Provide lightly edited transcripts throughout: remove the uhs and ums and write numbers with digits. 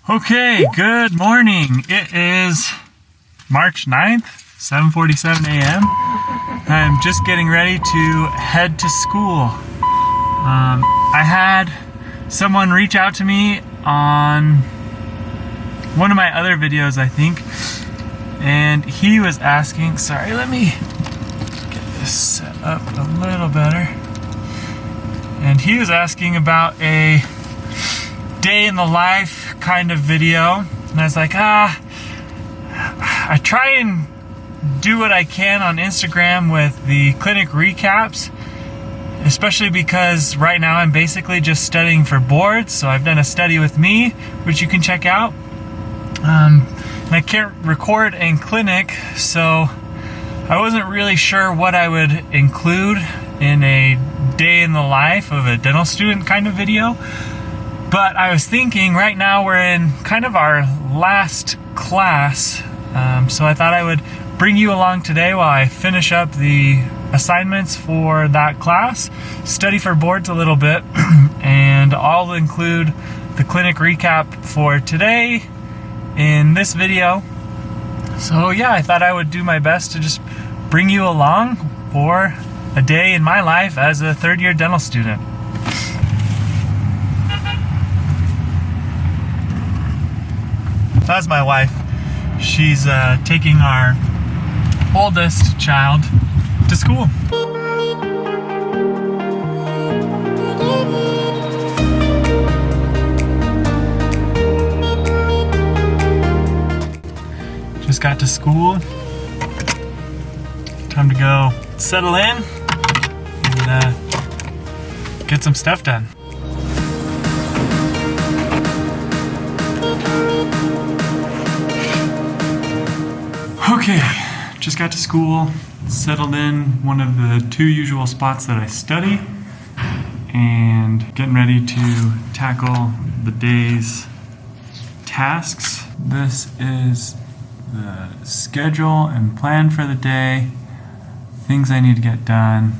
Okay, good morning. It is March 9th, 7:47 a.m. I'm just getting ready to head to school. I had someone reach out to me on one of my other videos, I think, and he was asking, sorry, let me get this set up a little better. And he was asking about a day in the life kind of video, and I was like, I try and do what I can on Instagram with the clinic recaps, especially because right now I'm basically just studying for boards. So I've done a study with me, which you can check out, and I can't record in clinic, so I wasn't really sure what I would include in a day in the life of a dental student kind of video. But I was thinking right now we're in kind of our last class, so I thought I would bring you along today while I finish up the assignments for that class, study for boards a little bit, and I'll include the clinic recap for today in this video. So yeah, I thought I would do my best to just bring you along for a day in my life as a third-year dental student. That's my wife. She's taking our oldest child to school. Just got to school. Time to go settle in and get some stuff done. Okay, just got to school, settled in one of the two usual spots that I study, and getting ready to tackle the day's tasks. This is the schedule and plan for the day, things I need to get done,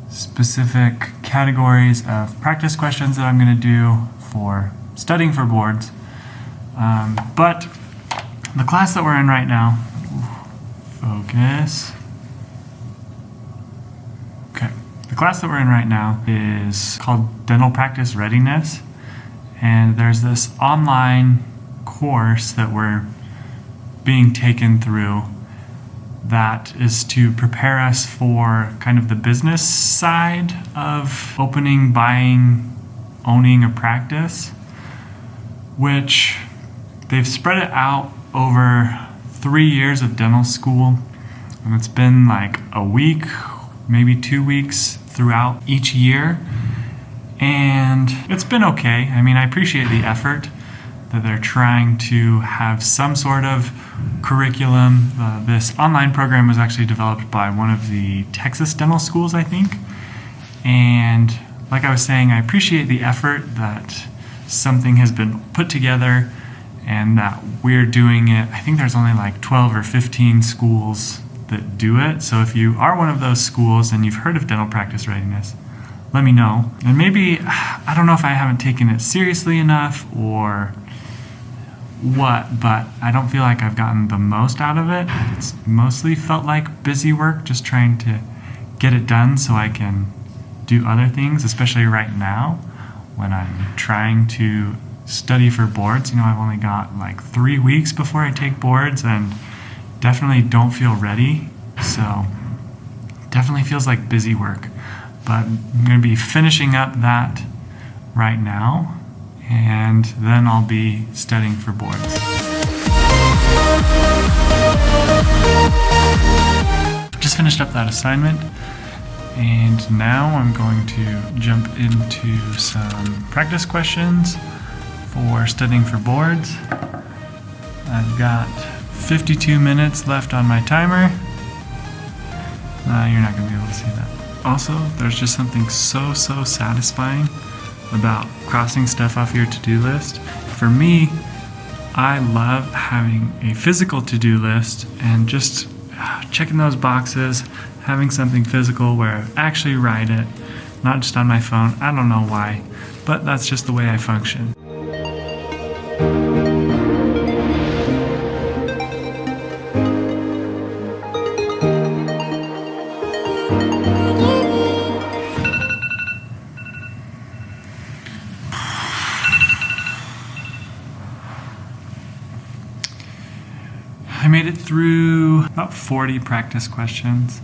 specific categories of practice questions that I'm going to do for studying for boards. But the class that we're in right now, focus. Okay, the class that we're in right now is called Dental Practice Readiness, and there's this online course that we're being taken through that is to prepare us for kind of the business side of opening, buying, owning a practice, which they've spread it out over 3 years of dental school, and it's been like a week, maybe 2 weeks throughout each year, and it's been okay. I mean, I appreciate the effort that they're trying to have some sort of curriculum. This online program was actually developed by one of the Texas dental schools, I think, and like I was saying, I appreciate the effort that something has been put together and that we're doing it. I think there's only like 12 or 15 schools that do it. So if you are one of those schools and you've heard of Dental Practice Readiness, let me know. And maybe, I don't know if I haven't taken it seriously enough or what, but I don't feel like I've gotten the most out of it. It's mostly felt like busy work, just trying to get it done so I can do other things, especially right now when I'm trying to study for boards. You know, I've only got like 3 weeks before I take boards and definitely don't feel ready. So definitely feels like busy work, but I'm going to be finishing up that right now, and then I'll be studying for boards. Just finished up that assignment, and now I'm going to jump into some practice questions for studying for boards. I've got 52 minutes left on my timer. You're not going to be able to see that. Also, there's just something so satisfying about crossing stuff off your to-do list. For me, I love having a physical to-do list and just checking those boxes, having something physical where I actually write it, not just on my phone. I don't know why, but that's just the way I function. made it through about 40 practice questions,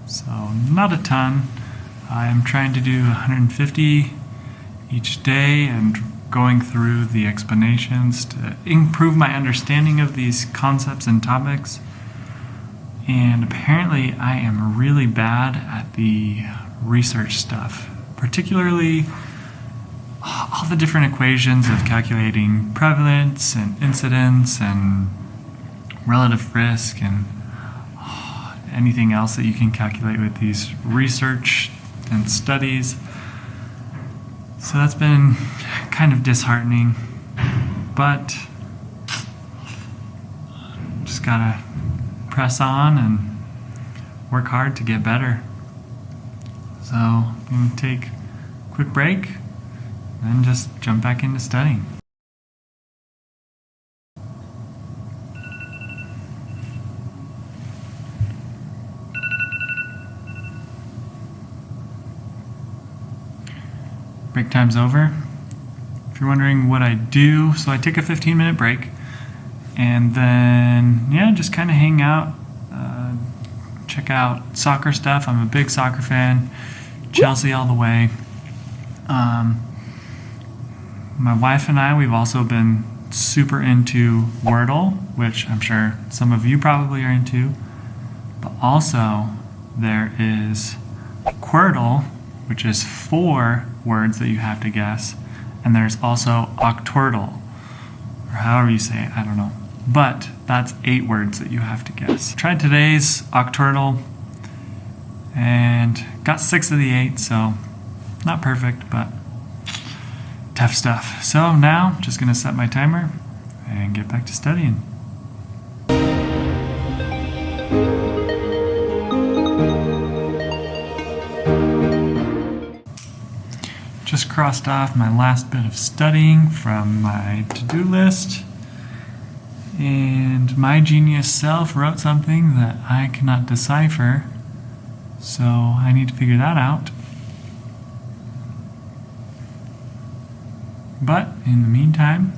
so not a ton. I'm trying to do 150 each day and going through the explanations to improve my understanding of these concepts and topics. And apparently I am really bad at the research stuff, particularly all the different equations of calculating prevalence and incidence and relative risk and anything else that you can calculate with these research and studies. So that's been kind of disheartening, but just gotta press on and work hard to get better. So I'm gonna take a quick break and just jump back into studying. Break time's over. If you're wondering what I do, so I take a 15-minute break and then, just kind of hang out, check out soccer stuff. I'm a big soccer fan, Chelsea all the way. My wife and I, we've also been super into Wordle, which I'm sure some of you probably are into, but also there is Quirtle, which is 4 words that you have to guess, and there's also Octortle, or however you say it, I don't know. But that's 8 words that you have to guess. Tried today's Octortle and got 6 of the 8, so not perfect, but tough stuff. So now, just gonna set my timer and get back to studying. Just crossed off my last bit of studying from my to-do list, and my genius self wrote something that I cannot decipher, so I need to figure that out. But in the meantime,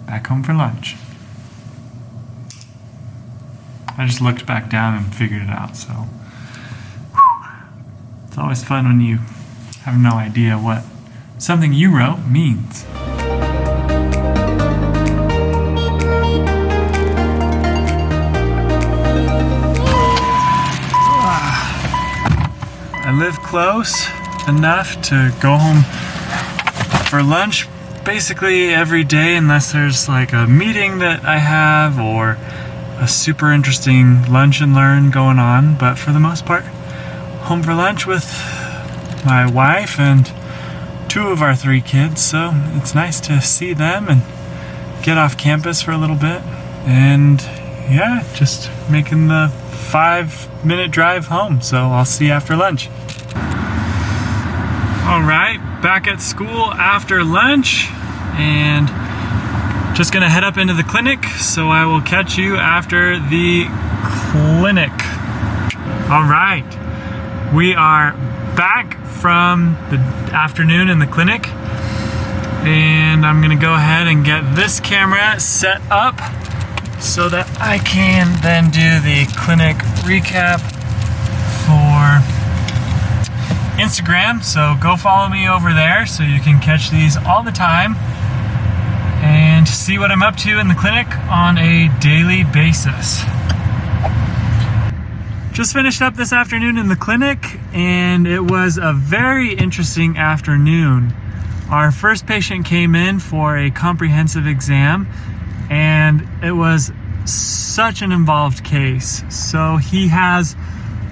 back home for lunch. I just looked back down and figured it out, so it's always fun when you have no idea what something you wrote means. I live close enough to go home for lunch basically every day, unless there's like a meeting that I have or a super interesting lunch and learn going on. But for the most part, home for lunch with my wife and 2 of our 3 kids, so it's nice to see them and get off campus for a little bit, and just making the 5-minute drive home, so I'll see you after lunch. Alright, back at school after lunch and just gonna head up into the clinic, so I will catch you after the clinic. Alright, we are back from the afternoon in the clinic, and I'm gonna go ahead and get this camera set up so that I can then do the clinic recap for Instagram. So go follow me over there so you can catch these all the time and see what I'm up to in the clinic on a daily basis. Just finished up this afternoon in the clinic, and it was a very interesting afternoon. Our first patient came in for a comprehensive exam, and it was such an involved case. So he has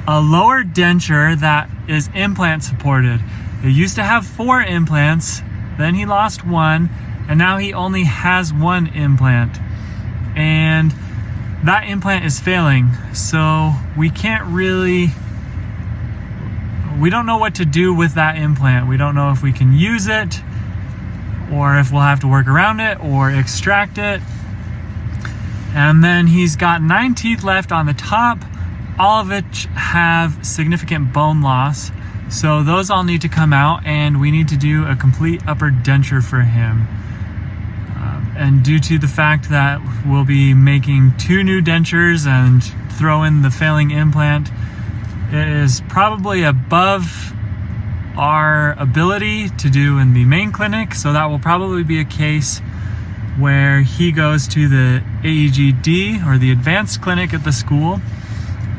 a lower denture that is implant supported. He used to have 4 implants, then he lost 1, and now he only has 1 implant. And that implant is failing, so we don't know what to do with that implant. We don't know if we can use it, or if we'll have to work around it or extract it. And then he's got 9 teeth left on the top, all of which have significant bone loss. So those all need to come out, and we need to do a complete upper denture for him. and due to the fact that we'll be making 2 new dentures and throw in the failing implant, it is probably above our ability to do in the main clinic, so that will probably be a case where he goes to the AEGD or the advanced clinic at the school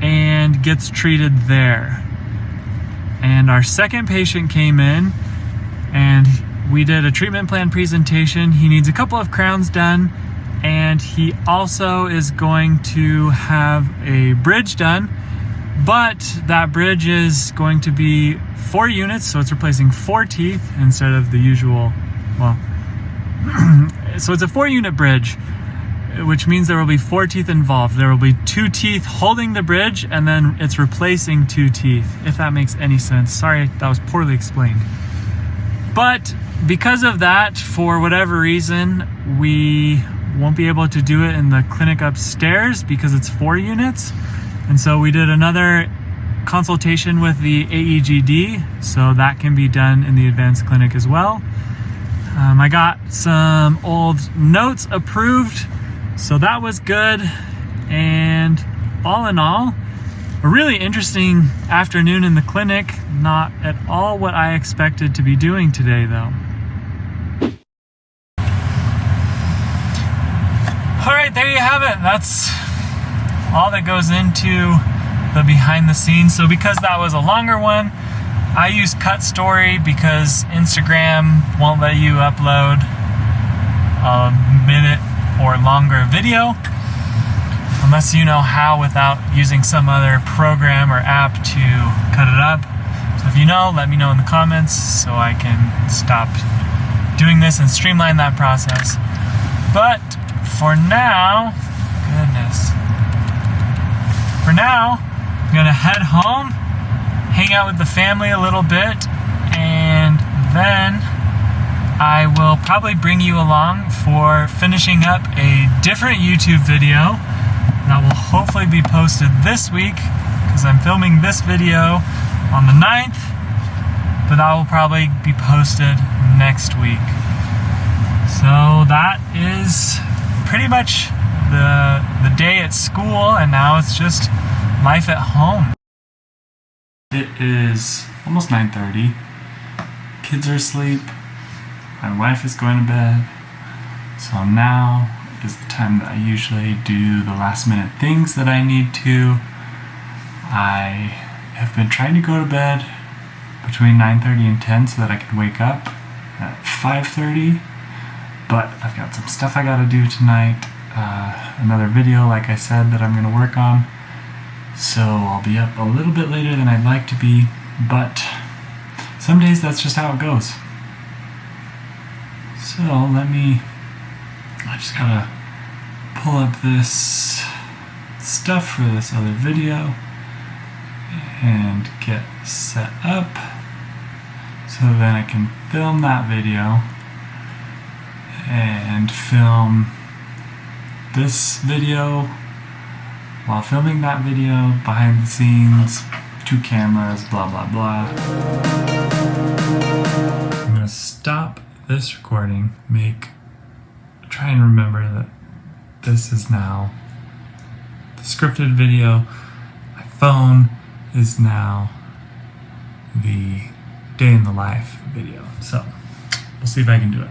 and gets treated there. And our second patient came in and we did a treatment plan presentation. He needs a couple of crowns done, and he also is going to have a bridge done, but that bridge is going to be 4 units, so it's replacing 4 teeth instead of the usual, well, so it's a 4-unit bridge, which means there will be 4 teeth involved. There will be 2 teeth holding the bridge, and then it's replacing 2 teeth, if that makes any sense. Sorry, that was poorly explained. But because of that, for whatever reason, we won't be able to do it in the clinic upstairs because it's 4 units. And so we did another consultation with the AEGD, so that can be done in the advanced clinic as well. I got some old notes approved, so that was good. And all in all, a really interesting afternoon in the clinic. Not at all what I expected to be doing today, though. All right, there you have it. That's all that goes into the behind the scenes. So because that was a longer one, I use Cut Story because Instagram won't let you upload a minute or longer video unless you know how without using some other program or app to cut it up. So if you know, let me know in the comments so I can stop doing this and streamline that process. But for now, for now, I'm gonna head home, hang out with the family a little bit, and then I will probably bring you along for finishing up a different YouTube video that will hopefully be posted this week, because I'm filming this video on the 9th, but that will probably be posted next week. So that is pretty much the day at school, and now it's just life at home. It is almost 9:30. Kids are asleep. My wife is going to bed. So now is the time that I usually do the last minute things that I need to. I have been trying to go to bed between 9:30 and 10 so that I can wake up at 5:30. But I've got some stuff I gotta do tonight. Another video, like I said, that I'm gonna work on. So I'll be up a little bit later than I'd like to be, but some days that's just how it goes. So I just gotta pull up this stuff for this other video and get set up so then I can film that video and film this video while filming that video, behind the scenes, 2 cameras, blah blah blah. I'm gonna stop this recording, try and remember that this is now the scripted video. My phone is now the day in the life video. So we'll see if I can do it.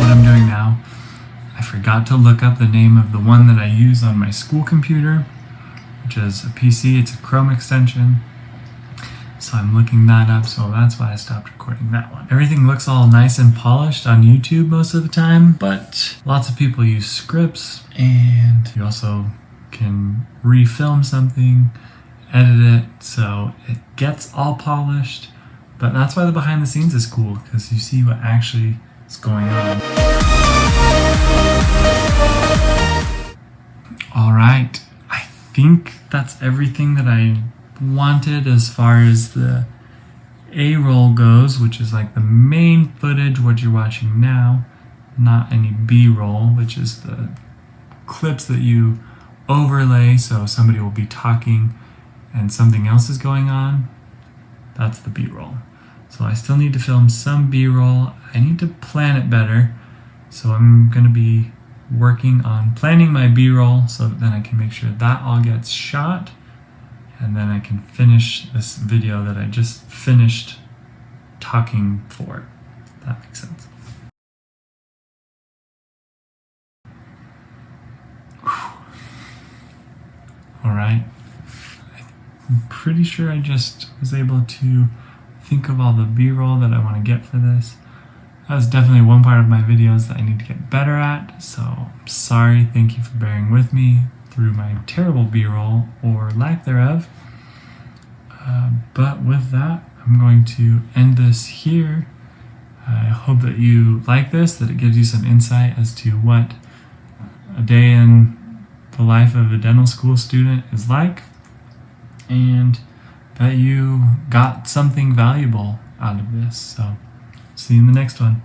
What I'm doing now, I forgot to look up the name of the one that I use on my school computer, which is a PC. It's a Chrome extension, so I'm looking that up, so that's why I stopped recording that one. Everything looks all nice and polished on YouTube most of the time, but lots of people use scripts, and you also can refilm something, edit it, so it gets all polished. But that's why the behind the scenes is cool, because you see what actually is going on. All right, I think that's everything that I wanted as far as the A-roll goes, which is like the main footage, what you're watching now, not any B-roll, which is the clips that you overlay, so somebody will be talking and something else is going on. That's the B-roll. So I still need to film some B-roll. I need to plan it better. So I'm going to be working on planning my B-roll so that then I can make sure that all gets shot, and then I can finish this video that I just finished talking for. If that makes sense. Alright. I'm pretty sure I just was able to think of all the B-roll that I want to get for this. That was definitely one part of my videos that I need to get better at, so I'm sorry. Thank you for bearing with me through my terrible B-roll or lack thereof. But with that, I'm going to end this here. I hope that you like this, that it gives you some insight as to what a day in the life of a dental school student is like, and that you got something valuable out of this. So see you in the next one.